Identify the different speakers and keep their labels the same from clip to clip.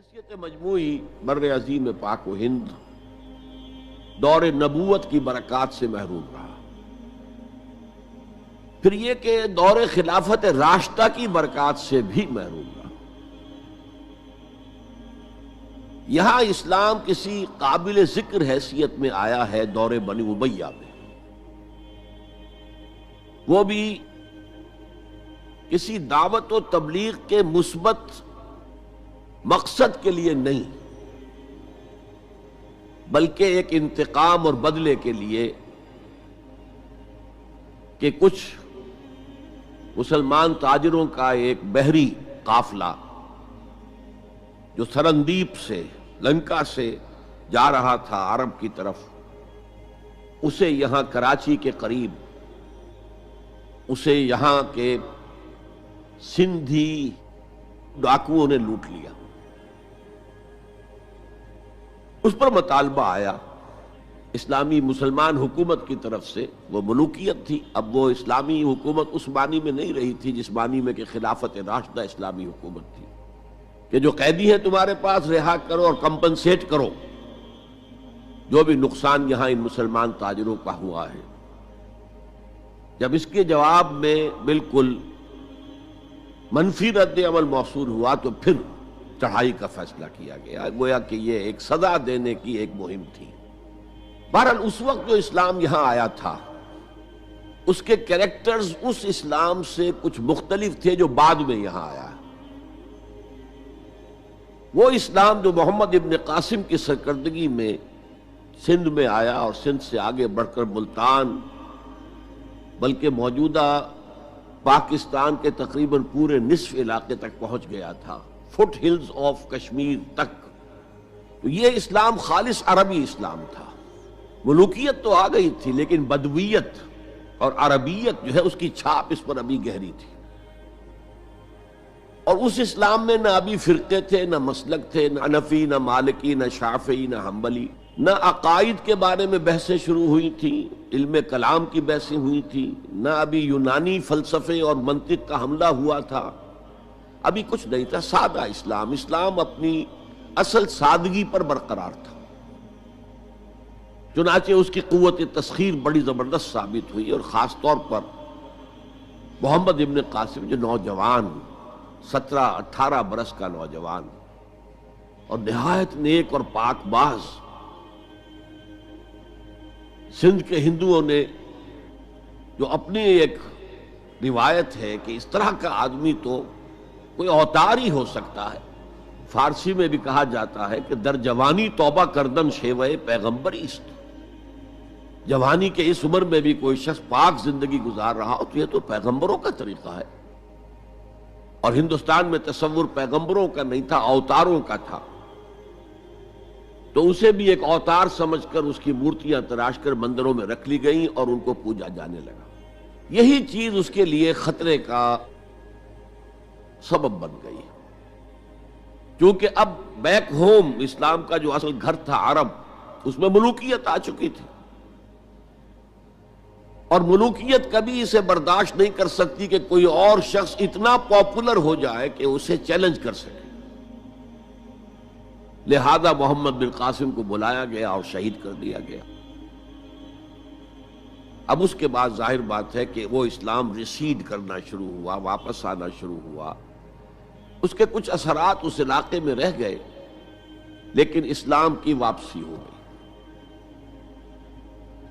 Speaker 1: بحیثیت مجموعی بر عظیم پاک و ہند دور نبوت کی برکات سے محروم رہا. پھر یہ کہ دور خلافت راشدہ کی برکات سے بھی محروم رہا. یہاں اسلام کسی قابل ذکر حیثیت میں آیا ہے دور بنی امیہ میں، وہ بھی کسی دعوت و تبلیغ کے مثبت مقصد کے لیے نہیں، بلکہ ایک انتقام اور بدلے کے لیے کہ کچھ مسلمان تاجروں کا ایک بحری قافلہ جو سرندیپ سے لنکا سے جا رہا تھا عرب کی طرف، اسے یہاں کراچی کے قریب اسے یہاں کے سندھی ڈاکوؤں نے لوٹ لیا. اس پر مطالبہ آیا اسلامی مسلمان حکومت کی طرف سے. وہ ملوکیت تھی، اب وہ اسلامی حکومت اس معنی میں نہیں رہی تھی جس معنی میں کہ خلافت راشدہ اسلامی حکومت تھی کہ جو قیدی ہیں تمہارے پاس رہا کرو اور کمپنسیٹ کرو جو بھی نقصان یہاں ان مسلمان تاجروں کا ہوا ہے. جب اس کے جواب میں بالکل منفی رد عمل موصول ہوا تو پھر چڑھائی کا فیصلہ کیا گیا، گویا کہ یہ ایک سزا دینے کی ایک مہم تھی. بہرحال اس وقت جو اسلام یہاں آیا تھا اس کے کریکٹرز اس اسلام سے کچھ مختلف تھے جو بعد میں یہاں آیا. وہ اسلام جو محمد ابن قاسم کی سرکردگی میں سندھ میں آیا اور سندھ سے آگے بڑھ کر ملتان بلکہ موجودہ پاکستان کے تقریباً پورے نصف علاقے تک پہنچ گیا تھا، فٹ ہلز آف کشمیر تک. تو یہ اسلام خالص عربی اسلام تھا. ملوکیت تو آ گئی تھی لیکن بدویت اور عربیت جو ہے اس کی چھاپ اس پر ابھی گہری تھی. اور اس اسلام میں نہ ابھی فرقے تھے، نہ مسلک تھے، نہ حنفی، نہ مالکی، نہ شافعی، نہ حنبلی. نہ عقائد کے بارے میں بحثیں شروع ہوئی تھیں، علم کلام کی بحثیں ہوئی تھیں، نہ ابھی یونانی فلسفے اور منطق کا حملہ ہوا تھا. ابھی کچھ نہیں تھا. سادہ اسلام، اسلام اپنی اصل سادگی پر برقرار تھا. چنانچہ اس کی قوت تسخیر بڑی زبردست ثابت ہوئی، اور خاص طور پر محمد ابن قاسم جو نوجوان 17-18 برس کا نوجوان اور نہایت نیک اور پاک باز، سندھ کے ہندوؤں نے جو اپنی ایک روایت ہے کہ اس طرح کا آدمی تو کوئی اوتار ہی ہو سکتا ہے. فارسی میں بھی کہا جاتا ہے کہ در جوانی توبہ کردن شیوہ پیغمبری است. جوانی کے اس عمر میں بھی کوئی شخص پاک زندگی گزار رہا ہو تو یہ تو پیغمبروں کا طریقہ ہے. اور ہندوستان میں تصور پیغمبروں کا نہیں تھا، اوتاروں کا تھا. تو اسے بھی ایک اوتار سمجھ کر اس کی مورتیاں تراش کر مندروں میں رکھ لی گئیں اور ان کو پوجا جانے لگا. یہی چیز اس کے لیے خطرے کا سبب بن گئی، کیونکہ اب بیک ہوم اسلام کا جو اصل گھر تھا عرب، اس میں ملوکیت آ چکی تھی، اور ملوکیت کبھی اسے برداشت نہیں کر سکتی کہ کوئی اور شخص اتنا پاپولر ہو جائے کہ اسے چیلنج کر سکے. لہذا محمد بن قاسم کو بلایا گیا اور شہید کر دیا گیا. اب اس کے بعد ظاہر بات ہے کہ وہ اسلام ریسیڈ کرنا شروع ہوا، واپس آنا شروع ہوا. اس کے کچھ اثرات اس علاقے میں رہ گئے لیکن اسلام کی واپسی ہو گئی.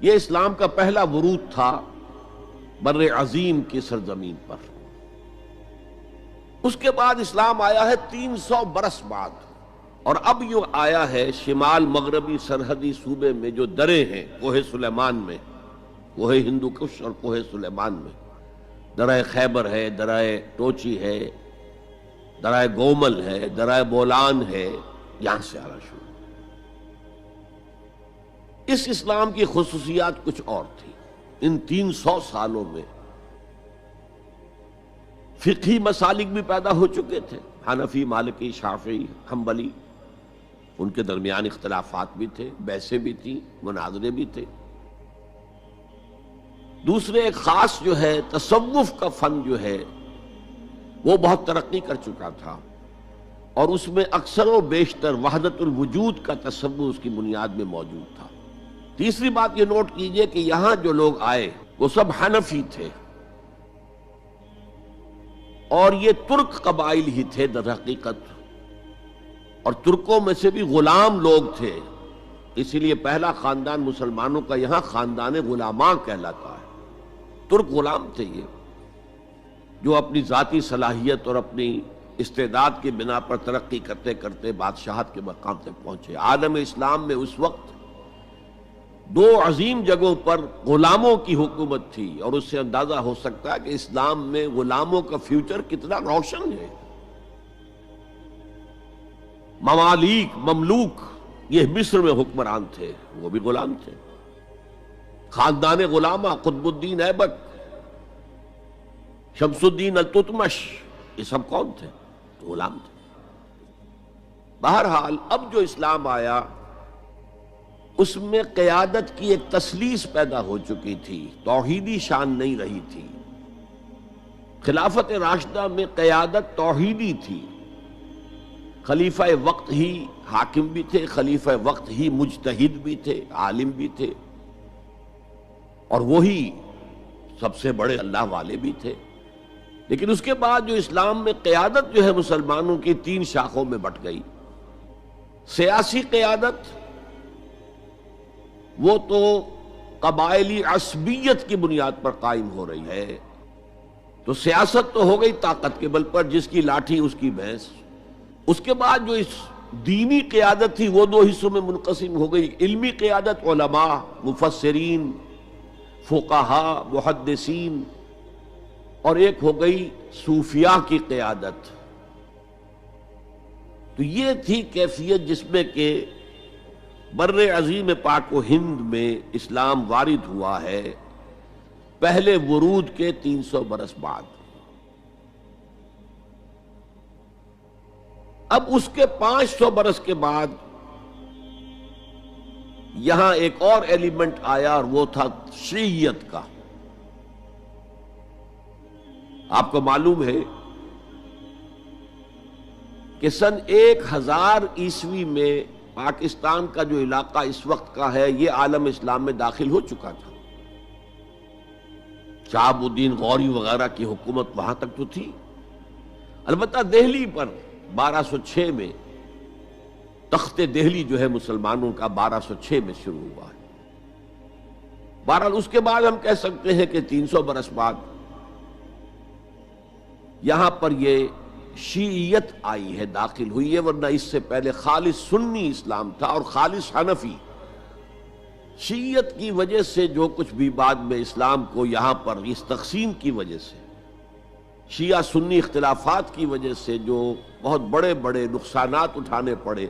Speaker 1: یہ اسلام کا پہلا ورود تھا بر عظیم کی سرزمین پر. اس کے بعد اسلام آیا ہے 300 برس بعد، اور اب یوں آیا ہے شمال مغربی سرحدی صوبے میں جو دریں ہیں، کوہ سلیمان میں، کوہ ہندو کش اور کوہ سلیمان میں، درہ خیبر ہے، درہ ٹوچی ہے، درہ گومل ہے، درہ بولان ہے، یہاں سے آنا شروع. اس اسلام کی خصوصیات کچھ اور تھی. ان 300 سالوں میں فقہی مسالک بھی پیدا ہو چکے تھے، حنفی، مالکی، شافعی، حنبلی. ان کے درمیان اختلافات بھی تھے، بحثیں بھی تھیں، مناظرے بھی تھے. دوسرے ایک خاص جو ہے تصوف کا فن جو ہے وہ بہت ترقی کر چکا تھا، اور اس میں اکثر و بیشتر وحدت الوجود کا تصور اس کی بنیاد میں موجود تھا۔ تیسری بات یہ نوٹ کیجئے کہ یہاں جو لوگ آئے وہ سب حنفی تھے، اور یہ ترک قبائل ہی تھے در حقیقت، اور ترکوں میں سے بھی غلام لوگ تھے، اسی لیے پہلا خاندان مسلمانوں کا یہاں خاندان غلامان کہلاتا ہے۔ ترک غلام تھے یہ، جو اپنی ذاتی صلاحیت اور اپنی استعداد کی بنا پر ترقی کرتے کرتے بادشاہت کے مقام تک پہنچے۔ عالم اسلام میں اس وقت دو عظیم جگہوں پر غلاموں کی حکومت تھی، اور اس سے اندازہ ہو سکتا ہے کہ اسلام میں غلاموں کا فیوچر کتنا روشن ہے۔ ممالک، مملوک، یہ مصر میں حکمران تھے، وہ بھی غلام تھے۔ خاندان غلامہ، قطب الدین ایبک، شمس الدین التتمش، یہ سب کون تھے؟ غلام تھے۔ بہرحال اب جو اسلام آیا اس میں قیادت کی ایک تثلیث پیدا ہو چکی تھی، توحیدی شان نہیں رہی تھی۔ خلافت راشدہ میں قیادت توحیدی تھی، خلیفہ وقت ہی حاکم بھی تھے، خلیفہ وقت ہی مجتہد بھی تھے، عالم بھی تھے، اور وہی سب سے بڑے اللہ والے بھی تھے۔ لیکن اس کے بعد جو اسلام میں قیادت جو ہے مسلمانوں کی تین شاخوں میں بٹ گئی۔ سیاسی قیادت وہ تو قبائلی عصبیت کی بنیاد پر قائم ہو رہی ہے، تو سیاست تو ہو گئی طاقت کے بل پر، جس کی لاٹھی اس کی بھینس۔ اس کے بعد جو اس دینی قیادت تھی وہ دو حصوں میں منقسم ہو گئی، علمی قیادت علماء، مفسرین، فقہاء، محدثین، اور ایک ہو گئی صوفیاء کی قیادت۔ تو یہ تھی کیفیت جس میں کہ بر عظیم پاک و ہند میں اسلام وارد ہوا ہے پہلے ورود کے 300 برس بعد۔ اب اس کے 500 برس کے بعد یہاں ایک اور ایلیمنٹ آیا، اور وہ تھا شیعیت کا۔ آپ کو معلوم ہے کہ سن 1000 عیسوی میں پاکستان کا جو علاقہ اس وقت کا ہے یہ عالم اسلام میں داخل ہو چکا تھا۔ شہاب الدین غوری وغیرہ کی حکومت وہاں تک تو تھی، البتہ دہلی پر 1206 میں تخت دہلی جو ہے مسلمانوں کا 1206 میں شروع ہوا ہے۔ بہرحال اس کے بعد ہم کہہ سکتے ہیں کہ 300 برس بعد یہاں پر یہ شیعیت آئی ہے، داخل ہوئی ہے، ورنہ اس سے پہلے خالص سنی اسلام تھا اور خالص حنفی۔ شیعیت کی وجہ سے جو کچھ بھی بعد میں اسلام کو یہاں پر اس تقسیم کی وجہ سے، شیعہ سنی اختلافات کی وجہ سے جو بہت بڑے بڑے نقصانات اٹھانے پڑے،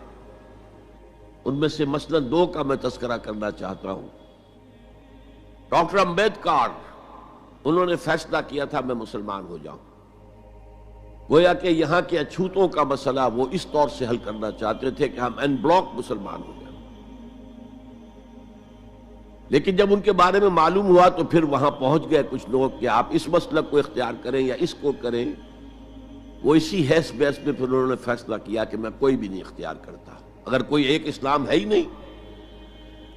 Speaker 1: ان میں سے مثلا 2 کا میں تذکرہ کرنا چاہتا ہوں۔ ڈاکٹر امبیڈکر، انہوں نے فیصلہ کیا تھا میں مسلمان ہو جاؤں، گویا کہ یہاں کے اچھوتوں کا مسئلہ وہ اس طور سے حل کرنا چاہتے تھے کہ ہم این بلاک مسلمان ہو جائیں۔ لیکن جب ان کے بارے میں معلوم ہوا تو پھر وہاں پہنچ گئے کچھ لوگ کہ آپ اس مسلک کو اختیار کریں یا اس کو کریں۔ وہ اسی حیث بحث میں پھر انہوں نے فیصلہ کیا کہ میں کوئی بھی نہیں اختیار کرتا، اگر کوئی ایک اسلام ہے ہی نہیں،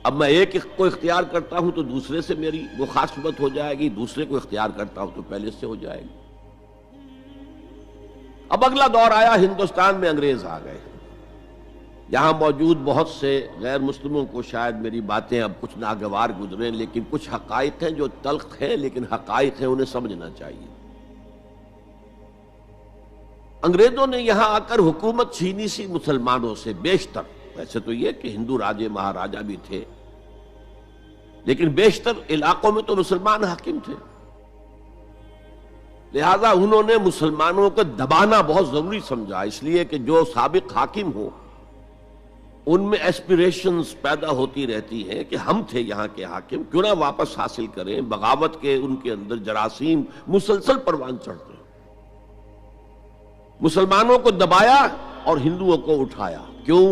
Speaker 1: اب میں ایک کو اختیار کرتا ہوں تو دوسرے سے میری مخاصمت ہو جائے گی، دوسرے کو اختیار کرتا ہوں تو پہلے سے ہو جائے گی۔ اب اگلا دور آیا، ہندوستان میں انگریز آ گئے۔ یہاں موجود بہت سے غیر مسلموں کو شاید میری باتیں اب کچھ ناگوار گزریں، لیکن کچھ حقائق ہیں جو تلخ ہیں لیکن حقائق ہیں، انہیں سمجھنا چاہیے۔ انگریزوں نے یہاں آ کر حکومت چھینی سی مسلمانوں سے بیشتر، ویسے تو یہ کہ ہندو راجے مہاراجا بھی تھے، لیکن بیشتر علاقوں میں تو مسلمان حاکم تھے، لہذا انہوں نے مسلمانوں کو دبانا بہت ضروری سمجھا، اس لیے کہ جو سابق حاکم ہو ان میں ایسپیریشنز پیدا ہوتی رہتی ہیں کہ ہم تھے یہاں کے حاکم، کیوں نہ واپس حاصل کریں۔ بغاوت کے ان کے اندر جراثیم مسلسل پروان چڑھتے ہیں۔ مسلمانوں کو دبایا اور ہندوؤں کو اٹھایا، کیوں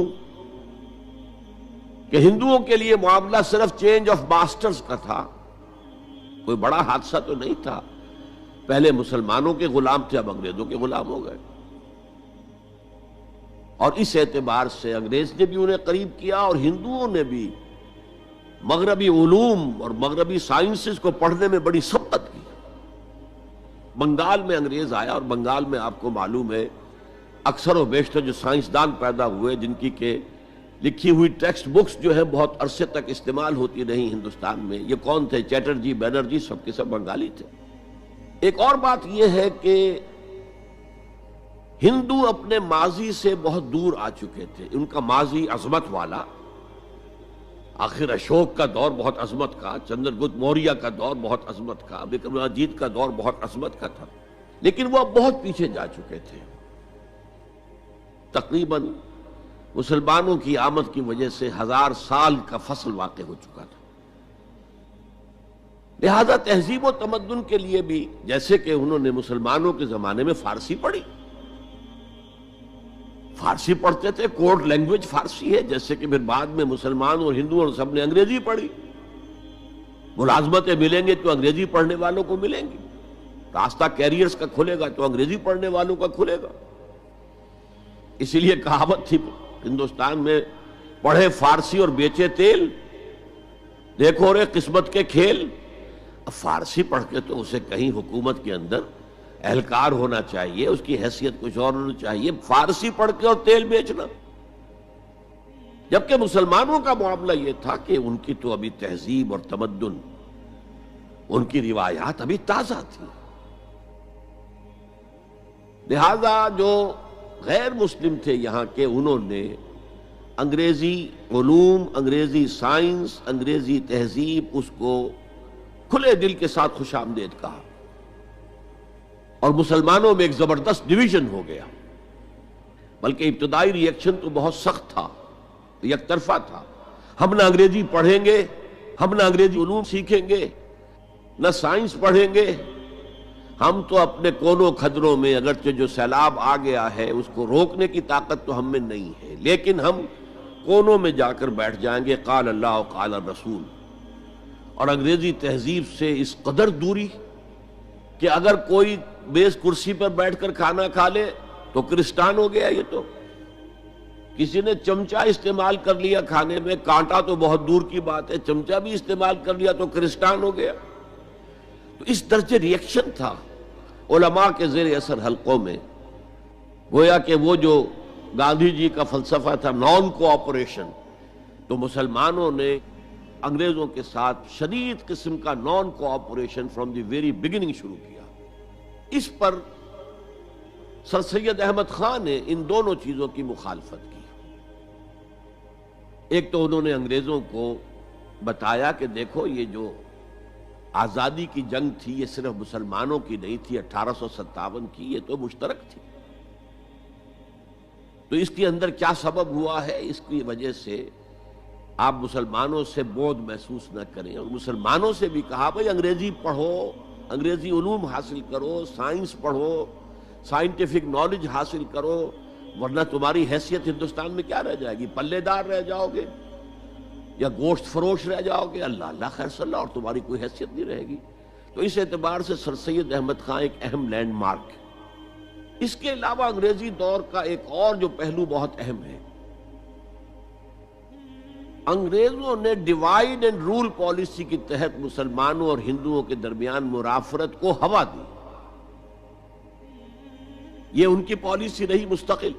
Speaker 1: کہ ہندوؤں کے لیے معاملہ صرف چینج آف ماسٹرز کا تھا، کوئی بڑا حادثہ تو نہیں تھا۔ پہلے مسلمانوں کے غلام تھے، اب انگریزوں کے غلام ہو گئے۔ اور اس اعتبار سے انگریز نے بھی انہیں قریب کیا اور ہندوؤں نے بھی مغربی علوم اور مغربی سائنسز کو پڑھنے میں بڑی سبقت کی۔ بنگال میں انگریز آیا اور بنگال میں آپ کو معلوم ہے اکثر و بیشتر جو سائنسدان پیدا ہوئے جن کی کہ لکھی ہوئی ٹیکسٹ بکس جو ہیں بہت عرصے تک استعمال ہوتی رہی ہندوستان میں، یہ کون تھے؟ چیٹرجی، بینرجی، سب کے سب بنگالی تھے۔ ایک اور بات یہ ہے کہ ہندو اپنے ماضی سے بہت دور آ چکے تھے، ان کا ماضی عظمت والا، آخر اشوک کا دور بہت عظمت کا، چندر گپت موریہ کا دور بہت عظمت کا، وکرمادیتیہ کا دور بہت عظمت کا تھا، لیکن وہ اب بہت پیچھے جا چکے تھے۔ تقریباً مسلمانوں کی آمد کی وجہ سے 1000 سال کا فصل واقع ہو چکا تھا۔ لہذا تہذیب و تمدن کے لیے بھی، جیسے کہ انہوں نے مسلمانوں کے زمانے میں فارسی پڑھی، فارسی پڑھتے تھے، کوڈ لینگویج فارسی ہے، جیسے کہ پھر بعد میں مسلمان اور ہندو اور سب نے انگریزی پڑھی۔ ملازمتیں ملیں گے تو انگریزی پڑھنے والوں کو ملیں گی، راستہ کیریئرز کا کھلے گا تو انگریزی پڑھنے والوں کا کھلے گا۔ اسی لیے کہاوت تھی ہندوستان میں، پڑھے فارسی اور بیچے تیل، دیکھو رے قسمت کے کھیل۔ اب فارسی پڑھ کے تو اسے کہیں حکومت کے اندر اہلکار ہونا چاہیے، اس کی حیثیت کچھ اور ہونی چاہیے، فارسی پڑھ کے اور تیل بیچنا۔ جبکہ مسلمانوں کا معاملہ یہ تھا کہ ان کی تو ابھی تہذیب اور تمدن، ان کی روایات ابھی تازہ تھی، لہذا جو غیر مسلم تھے یہاں کے، انہوں نے انگریزی علوم، انگریزی سائنس، انگریزی تہذیب، اس کو کھلے دل کے ساتھ خوش آمدید کہا، اور مسلمانوں میں ایک زبردست ڈویژن ہو گیا۔ بلکہ ابتدائی ری ایکشن تو بہت سخت تھا، یک طرفہ تھا، ہم نہ انگریزی پڑھیں گے، ہم نہ انگریزی علوم سیکھیں گے، نہ سائنس پڑھیں گے، ہم تو اپنے کونوں کھدروں میں، اگرچہ جو سیلاب آ گیا ہے اس کو روکنے کی طاقت تو ہم میں نہیں ہے، لیکن ہم کونوں میں جا کر بیٹھ جائیں گے، قال اللہ و قال الرسول۔ اور انگریزی تہذیب سے اس قدر دوری کہ اگر کوئی میز کرسی پر بیٹھ کر کھانا کھا لے تو کرسٹان ہو گیا۔ یہ تو کسی نے چمچہ استعمال کر لیا کھانے میں، کانٹا تو بہت دور کی بات ہے، چمچہ بھی استعمال کر لیا تو کرسٹان ہو گیا۔ تو اس درجے ری ایکشن تھا علماء کے زیر اثر حلقوں میں، گویا کہ وہ جو گاندھی جی کا فلسفہ تھا نان کوآپریشن، تو مسلمانوں نے انگریزوں کے ساتھ شدید قسم کا naan cooperation from the very beginning شروع کیا۔ اس پر سر سید احمد خان نے ان دونوں چیزوں کی مخالفت کی۔ ایک تو انہوں نے انگریزوں کو بتایا کہ دیکھو یہ جو آزادی کی جنگ تھی یہ صرف مسلمانوں کی نہیں تھی، 1857 کی، یہ تو مشترک تھی۔ تو اس کے اندر کیا سبب ہوا ہے، اس کی وجہ سے آپ مسلمانوں سے بودھ محسوس نہ کریں، اور مسلمانوں سے بھی کہا بھائی انگریزی پڑھو، انگریزی علوم حاصل کرو، سائنس پڑھو، سائنٹیفک نالج حاصل کرو، ورنہ تمہاری حیثیت ہندوستان میں کیا رہ جائے گی؟ پلے دار رہ جاؤ گے یا گوشت فروش رہ جاؤ گے، اللہ اللہ خیر صلی اللہ، اور تمہاری کوئی حیثیت نہیں رہے گی۔ تو اس اعتبار سے سر سید احمد خان ایک اہم لینڈ مارک ہے۔ اس کے علاوہ انگریزی دور کا ایک اور جو پہلو بہت اہم ہے، انگریزوں نے ڈیوائیڈ اینڈ رول پالیسی کے تحت مسلمانوں اور ہندوؤں کے درمیان مرافرت کو ہوا دی۔ یہ ان کی پالیسی رہی مستقل،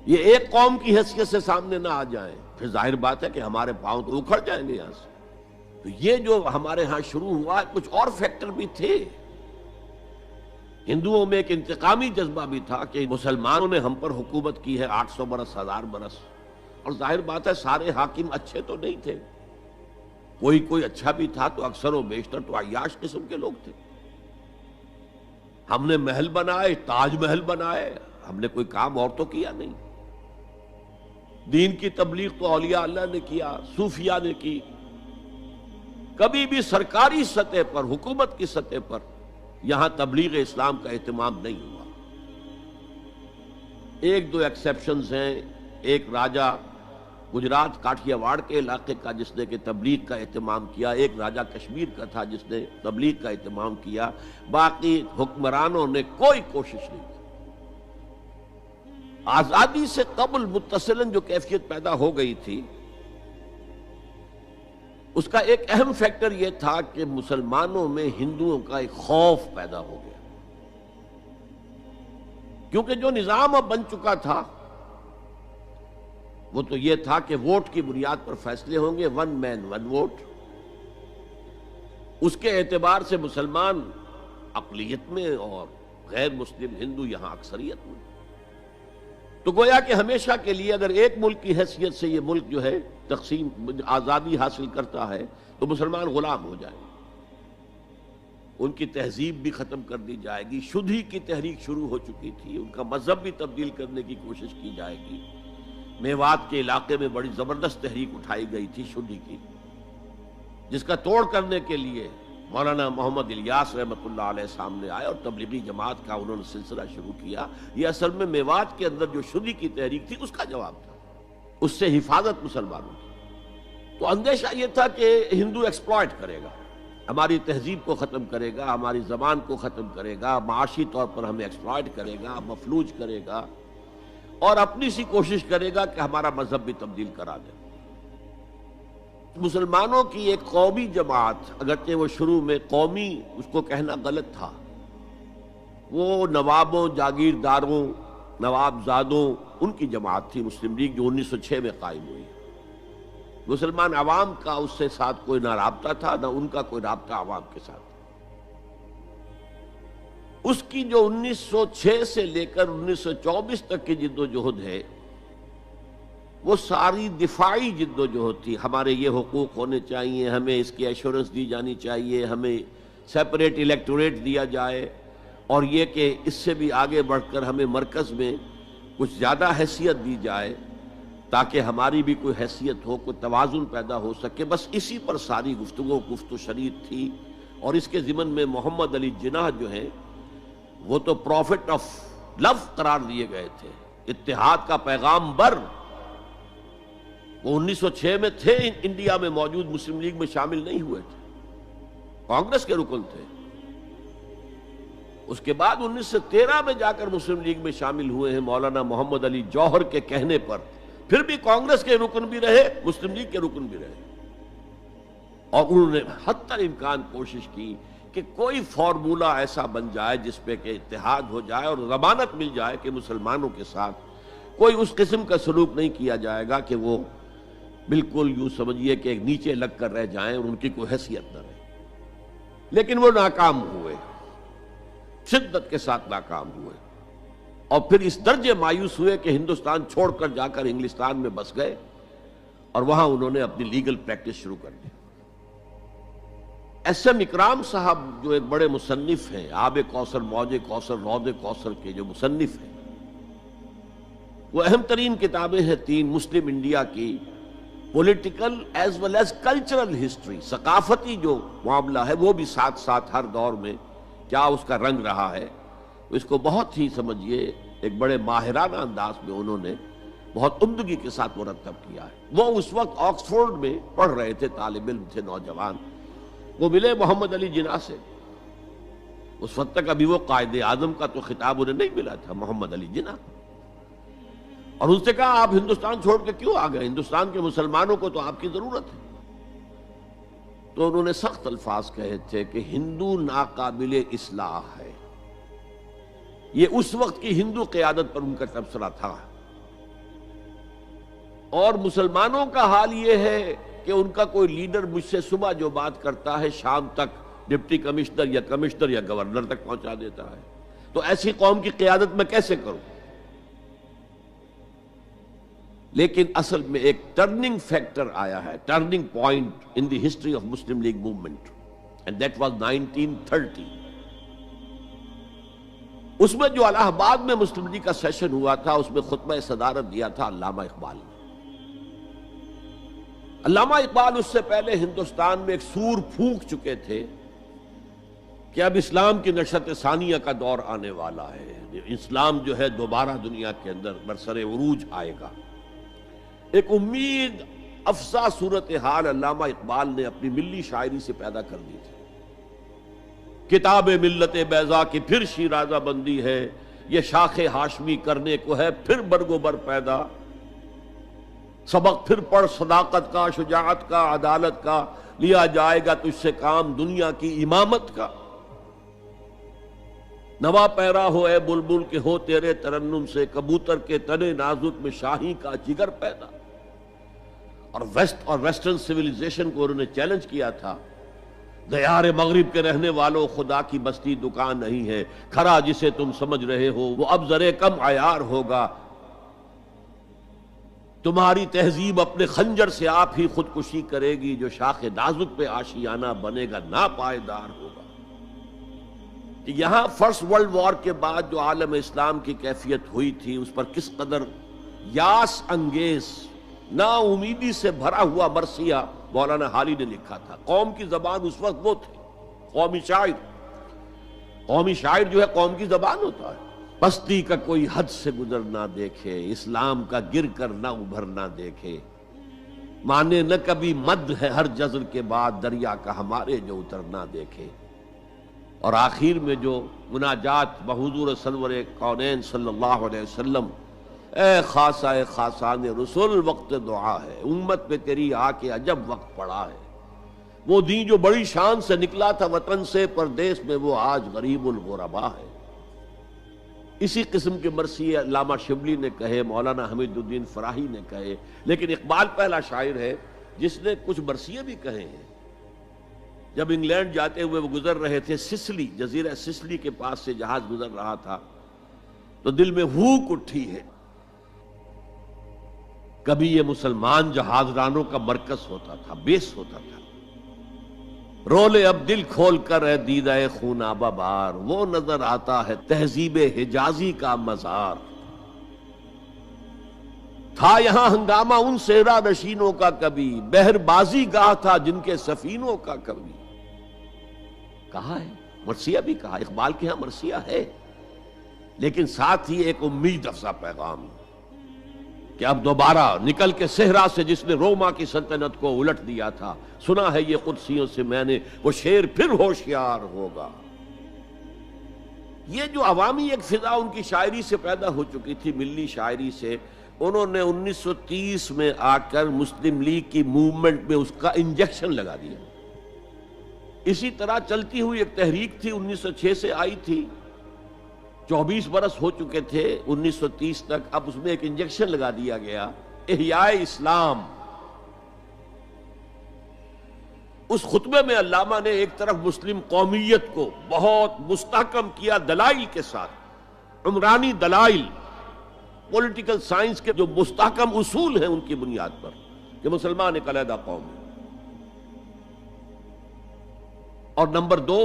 Speaker 1: یہ ایک قوم کی حیثیت سے سامنے نہ آ جائیں، پھر ظاہر بات ہے کہ ہمارے پاؤں تو اکھڑ جائیں گے یہاں سے۔ تو یہ جو ہمارے ہاں شروع ہوا، کچھ اور فیکٹر بھی تھے۔ ہندوؤں میں ایک انتقامی جذبہ بھی تھا کہ مسلمانوں نے ہم پر حکومت کی ہے 800 برس، 1000 برس، اور ظاہر بات ہے سارے حاکم اچھے تو نہیں تھے، کوئی اچھا بھی تھا، تو اکثر و بیشتر تو عیاش قسم کے لوگ تھے۔ ہم نے محل بنائے، تاج محل بنائے، ہم نے کوئی کام اور تو کیا نہیں۔ دین کی تبلیغ تو اولیاء اللہ نے کیا، صوفیاء نے کی، کبھی بھی سرکاری سطح پر، حکومت کی سطح پر یہاں تبلیغ اسلام کا اہتمام نہیں ہوا۔ ایک دو ایکسیپشنز ہیں، ایک راجہ گجرات کاٹھیا واڑ کے علاقے کا جس نے کہ تبلیغ کا اہتمام کیا، ایک راجہ کشمیر کا تھا جس نے تبلیغ کا اہتمام کیا، باقی حکمرانوں نے کوئی کوشش نہیں کی۔ آزادی سے قبل متصلاً جو کیفیت پیدا ہو گئی تھی، اس کا ایک اہم فیکٹر یہ تھا کہ مسلمانوں میں ہندوؤں کا ایک خوف پیدا ہو گیا، کیونکہ جو نظام اب بن چکا تھا وہ تو یہ تھا کہ ووٹ کی بنیاد پر فیصلے ہوں گے، ون مین ون ووٹ۔ اس کے اعتبار سے مسلمان اقلیت میں اور غیر مسلم ہندو یہاں اکثریت میں، تو گویا کہ ہمیشہ کے لیے اگر ایک ملک کی حیثیت سے یہ ملک جو ہے تقسیم آزادی حاصل کرتا ہے تو مسلمان غلام ہو جائے، ان کی تہذیب بھی ختم کر دی جائے گی، شدھی کی تحریک شروع ہو چکی تھی، ان کا مذہب بھی تبدیل کرنے کی کوشش کی جائے گی۔ میوات کے علاقے میں بڑی زبردست تحریک اٹھائی گئی تھی شدھی کی، جس کا توڑ کرنے کے لیے مولانا محمد الیاس رحمۃ اللہ علیہ سامنے آئے اور تبلیغی جماعت کا انہوں نے سلسلہ شروع کیا۔ یہ اصل میں میوات کے اندر جو شدھی کی تحریک تھی اس کا جواب تھا، اس سے حفاظت مسلمانوں کی۔ تو اندیشہ یہ تھا کہ ہندو ایکسپلائٹ کرے گا، ہماری تہذیب کو ختم کرے گا، ہماری زبان کو ختم کرے گا، معاشی طور پر ہمیں ایکسپلائٹ کرے گا، مفلوج کرے گا، اور اپنی سی کوشش کرے گا کہ ہمارا مذہب بھی تبدیل کرا دے۔ مسلمانوں کی ایک قومی جماعت، اگرچہ وہ شروع میں قومی اس کو کہنا غلط تھا، وہ نوابوں، جاگیرداروں، نواب زادوں ان کی جماعت تھی مسلم لیگ، جو 1906 میں قائم ہوئی۔ مسلمان عوام کا اس سے ساتھ کوئی نہ رابطہ تھا، نہ ان کا کوئی رابطہ عوام کے ساتھ۔ اس کی جو 1906 سے لے کر 1924 تک کی جد و جہد ہے، وہ ساری دفاعی جد و جہد تھی۔ ہمارے یہ حقوق ہونے چاہیے، ہمیں اس کی ایشورنس دی جانی چاہیے، ہمیں سیپریٹ الیکٹوریٹ دیا جائے، اور یہ کہ اس سے بھی آگے بڑھ کر ہمیں مرکز میں کچھ زیادہ حیثیت دی جائے تاکہ ہماری بھی کوئی حیثیت ہو، کوئی توازن پیدا ہو سکے۔ بس اسی پر ساری گفت و شنید تھی۔ اور اس کے ضمن میں محمد علی جناح جو ہیں وہ تو پروفٹ آف لو قرار دیے گئے تھے، اتحاد کا پیغام بر۔ وہ 1906 میں تھے، انڈیا میں موجود، مسلم لیگ میں شامل نہیں ہوئے تھے، کانگریس کے رکن تھے۔ اس کے بعد 1913 میں جا کر مسلم لیگ میں شامل ہوئے ہیں مولانا محمد علی جوہر کے کہنے پر، پھر بھی کانگریس کے رکن بھی رہے، مسلم لیگ کے رکن بھی رہے، اور انہوں نے حتی الامکان کوشش کی کہ کوئی فارمولا ایسا بن جائے جس پہ کہ اتحاد ہو جائے اور ضمانت مل جائے کہ مسلمانوں کے ساتھ کوئی اس قسم کا سلوک نہیں کیا جائے گا کہ وہ بالکل یوں سمجھیے کہ ایک نیچے لگ کر رہ جائیں اور ان کی کوئی حیثیت نہ رہے۔ لیکن وہ ناکام ہوئے، شدت کے ساتھ ناکام ہوئے، اور پھر اس درجے مایوس ہوئے کہ ہندوستان چھوڑ کر جا کر انگلستان میں بس گئے، اور وہاں انہوں نے اپنی لیگل پریکٹس شروع کر دی۔ ایس ایم اکرام صاحب جو ایک بڑے مصنف ہیں، آب کوثر، موج کوثر، رود کوثر کے جو مصنف ہیں، وہ اہم ترین کتابیں ہیں تین مسلم انڈیا کی، political as well as cultural history, ثقافتی جو معاملہ ہے وہ بھی ساتھ ساتھ ہر دور میں کیا اس کا رنگ رہا ہے، اس کو بہت ہی سمجھیے ایک بڑے ماہرانہ انداز میں انہوں نے بہت عمدگی کے ساتھ مرتب کیا ہے۔ وہ اس وقت آکسفورڈ میں پڑھ رہے تھے، طالب علم تھے، نوجوان، وہ ملے محمد علی جناح سے۔ اس وقت تک ابھی وہ قائد اعظم کا تو خطاب انہیں نہیں ملا تھا، محمد علی جناح، اور ان سے کہا آپ ہندوستان چھوڑ کے کیوں آ گئے، ہندوستان کے مسلمانوں کو تو آپ کی ضرورت ہے۔ تو انہوں نے سخت الفاظ کہے تھے کہ ہندو ناقابل اصلاح ہے۔ یہ اس وقت کی ہندو قیادت پر ان کا تبصرہ تھا، اور مسلمانوں کا حال یہ ہے کہ ان کا کوئی لیڈر مجھ سے صبح جو بات کرتا ہے شام تک ڈپٹی کمشنر یا گورنر تک پہنچا دیتا ہے، تو ایسی قوم کی قیادت میں کیسے کروں؟ لیکن اصل میں ایک ٹرننگ فیکٹر آیا ہے، turning point in the history of Muslim league movement, and that was 1930۔ اس میں جو الہ آباد میں مسلم لیگ کا سیشن ہوا تھا، اس میں خطبہ صدارت دیا تھا علامہ اقبال نے۔ علامہ اقبال اس سے پہلے ہندوستان میں ایک سور پھونک چکے تھے کہ اب اسلام کی نشأت ثانیہ کا دور آنے والا ہے، اسلام جو ہے دوبارہ دنیا کے اندر برسر عروج آئے گا۔ ایک امید افزا صورتحال علامہ اقبال نے اپنی ملی شاعری سے پیدا کر دی تھی۔ کتاب ملت بیضا کی پھر شیرازہ بندی ہے، یہ شاخ ہاشمی کرنے کو ہے پھر برگو بر پیدا، سبق پھر پڑھ صداقت کا، شجاعت کا، عدالت کا، لیا جائے گا تجھ سے کام دنیا کی امامت کا۔ نوا پیرا ہو اے بلبل کہ ہو تیرے ترنم سے کبوتر کے تنے نازک میں شاہی کا جگر پیدا۔ اور ویسٹرن سویلائزیشن کو انہوں نے چیلنج کیا تھا، دیار مغرب کے رہنے والوں خدا کی بستی دکان نہیں ہے، کھرا جسے تم سمجھ رہے ہو وہ اب ذرے کم عیار ہوگا، تمہاری تہذیب اپنے خنجر سے آپ ہی خودکشی کرے گی، جو شاخ نازک پہ آشیانہ بنے گا ناپائیدار ہوگا۔ یہاں فرسٹ ورلڈ وار کے بعد جو عالم اسلام کی کیفیت ہوئی تھی اس پر کس قدر یاس انگیز، نا امیدی سے بھرا ہوا مرثیہ مولانا حالی نے لکھا تھا۔ قوم کی زبان اس وقت وہ تھی، قومی شاعر۔ قومی شاعر جو ہے قوم کی زبان ہوتا ہے۔ بستی کا کوئی حد سے گزر نہ دیکھے، اسلام کا گر کر نہ ابھر نہ دیکھے، مانے نہ کبھی مد ہے ہر جزر کے بعد دریا کا ہمارے جو اتر نہ دیکھے۔ اور آخر میں جو مناجات بحضور سرور کونین صلی اللہ علیہ وسلم، اے خاصہ خاصان رسول وقت دعا ہے، امت پہ تیری آ کے عجب وقت پڑا ہے، وہ دین جو بڑی شان سے نکلا تھا وطن سے پردیس میں وہ آج غریب الغربا ہے۔ اسی قسم کے مرثیے علامہ شبلی نے کہے، مولانا حمید الدین فراہی نے کہے، لیکن اقبال پہلا شاعر ہے جس نے کچھ مرثیے بھی کہے ہیں۔ جب انگلینڈ جاتے ہوئے وہ گزر رہے تھے سسلی، جزیرہ سسلی کے پاس سے جہاز گزر رہا تھا تو دل میں ہوک اٹھی ہے، کبھی یہ مسلمان جہاز رانوں کا مرکز ہوتا تھا، بیس ہوتا تھا، رولے اب دل کھول کر اے دیدہ خونابہ بار، وہ نظر آتا ہے تہذیب حجازی کا مزار، تھا یہاں ہنگامہ ان صحرا نشینوں کا کبھی، بحر بازی گاہ تھا جن کے سفینوں کا کبھی۔ کہا ہے مرثیہ بھی کہا، اقبال کے ہاں مرثیہ ہے، لیکن ساتھ ہی ایک امید افزا پیغام کہ اب دوبارہ نکل کے صحرا سے جس نے روما کی سلطنت کو الٹ دیا تھا، سنا ہے یہ قدسیوں سے میں نے، وہ شیر پھر ہوشیار ہوگا۔ یہ جو عوامی ایک فضا ان کی شاعری سے پیدا ہو چکی تھی، ملی شاعری سے، انہوں نے 1930 میں آ کر مسلم لیگ کی موومنٹ میں اس کا انجیکشن لگا دیا۔ اسی طرح چلتی ہوئی ایک تحریک تھی، 1906 سے آئی تھی، 24 برس ہو چکے تھے 1930 تک، اب اس میں ایک انجیکشن لگا دیا گیا، احیاء اسلام۔ اس خطبے میں علامہ نے ایک طرف مسلم قومیت کو بہت مستحکم کیا دلائل کے ساتھ، عمرانی دلائل، پولیٹیکل سائنس کے جو مستحکم اصول ہیں ان کی بنیاد پر کہ مسلمان ایک علیحدہ قوم ہے۔ اور نمبر 2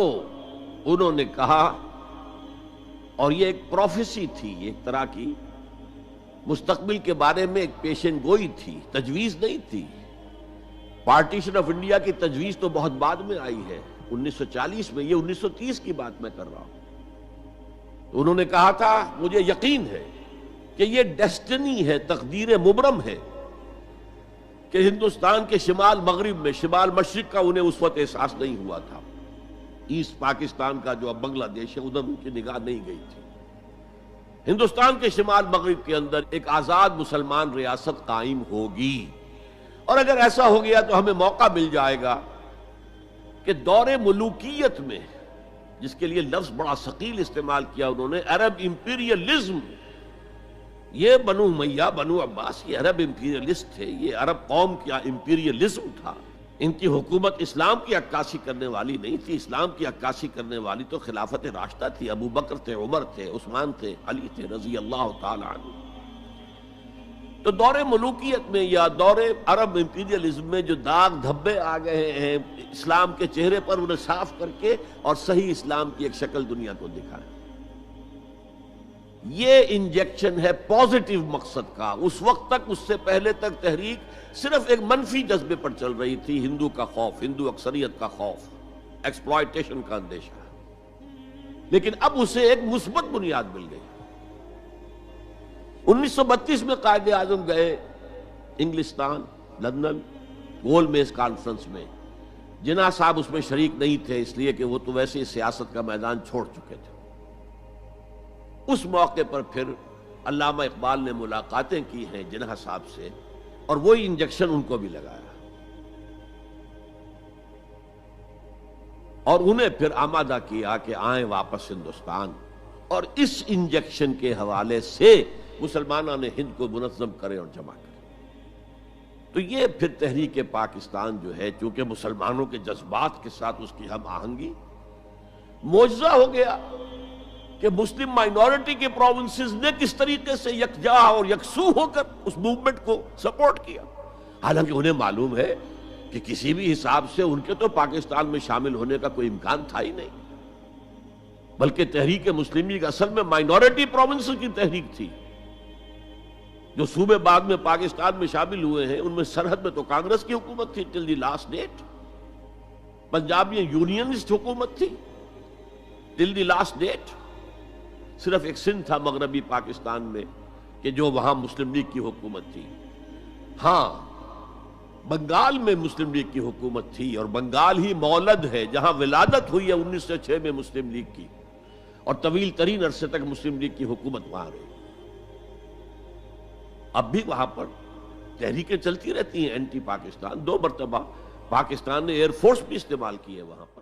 Speaker 1: انہوں نے کہا، اور یہ ایک پروفیسی تھی، ایک طرح کی مستقبل کے بارے میں ایک پیشن گوئی تھی، تجویز نہیں تھی۔ پارٹیشن آف انڈیا کی تجویز تو بہت بعد میں آئی ہے، 1940 میں، یہ 1930 کی بات میں کر رہا ہوں۔ انہوں نے کہا تھا مجھے یقین ہے کہ یہ ڈیسٹنی ہے، تقدیر مبرم ہے کہ ہندوستان کے شمال مغرب میں، شمال مشرق کا انہیں اس وقت احساس نہیں ہوا تھا، ایسٹ پاکستان کا جو اب بنگلہ دیش ہے ادھر ان کی نگاہ نہیں گئی تھی، ہندوستان کے شمال مغرب کے اندر ایک آزاد مسلمان ریاست قائم ہوگی، اور اگر ایسا ہو گیا تو ہمیں موقع مل جائے گا کہ دور ملوکیت میں، جس کے لیے لفظ بڑا ثقیل استعمال کیا انہوں نے، عرب امپیریلزم، یہ بنو امیہ، بنو عباس یہ عرب امپیریلسٹ تھے، یہ عرب قوم کا امپیریلزم تھا، ان کی حکومت اسلام کی عکاسی کرنے والی نہیں تھی، اسلام کی عکاسی کرنے والی تو خلافت راشدہ تھی، ابو بکر تھے، عمر تھے، عثمان تھے، علی تھے رضی اللہ تعالی عنہ۔ تو دور ملوکیت میں یا دور عرب امپیریلزم میں جو داغ دھبے آ گئے ہیں اسلام کے چہرے پر، انہیں صاف کر کے اور صحیح اسلام کی ایک شکل دنیا کو دکھائیں، یہ انجیکشن ہے پازیٹیو مقصد کا۔ اس وقت تک، اس سے پہلے تک تحریک صرف ایک منفی جذبے پر چل رہی تھی، ہندو کا خوف، ہندو اکثریت کا خوف، ایکسپلائٹیشن کا اندیشہ، لیکن اب اسے ایک مثبت بنیاد مل گئی۔ 1932 میں قائد اعظم گئے انگلستان، لندن، گول میز کانفرنس میں، جناح صاحب اس میں شریک نہیں تھے، اس لیے کہ وہ تو ویسے ہی سیاست کا میدان چھوڑ چکے تھے۔ اس موقع پر پھر علامہ اقبال نے ملاقاتیں کی ہیں جناح صاحب سے، اور وہی انجیکشن ان کو بھی لگایا اور انہیں پھر آمادہ کیا کہ آئیں واپس ہندوستان، اور اس انجیکشن کے حوالے سے مسلمانوں نے ہند کو منظم کریں اور جمع کریں۔ تو یہ پھر تحریک پاکستان جو ہے، چونکہ مسلمانوں کے جذبات کے ساتھ اس کی ہم آہنگی، معجزہ ہو گیا کہ مسلم مائنورٹی کے پروونسز نے کس طریقے سے یکجا اور یکسو ہو کر اس موومنٹ کو سپورٹ کیا، حالانکہ انہیں معلوم ہے کہ کسی بھی حساب سے ان کے تو پاکستان میں شامل ہونے کا کوئی امکان تھا ہی نہیں، بلکہ تحریک مسلم لیگ اصل میں مائنورٹی پروونسز کی تحریک تھی۔ جو صوبے بعد میں پاکستان میں شامل ہوئے ہیں ان میں سرحد میں تو کانگریس کی حکومت تھی ٹل دی لاسٹ ڈیٹ، پنجاب میں یونینسٹ حکومت تھی ٹل دی لاسٹ ڈیٹ، صرف ایک سندھ تھا مغربی پاکستان میں کہ جو وہاں مسلم لیگ کی حکومت تھی۔ ہاں، بنگال میں مسلم لیگ کی حکومت تھی، اور بنگال ہی مولد ہے جہاں ولادت ہوئی ہے 1906 میں مسلم لیگ کی، اور طویل ترین عرصے تک مسلم لیگ کی حکومت وہاں رہی۔ اب بھی وہاں پر تحریکیں چلتی رہتی ہیں اینٹی پاکستان، 2 مرتبہ پاکستان نے ایئر فورس بھی استعمال کی ہے وہاں پر۔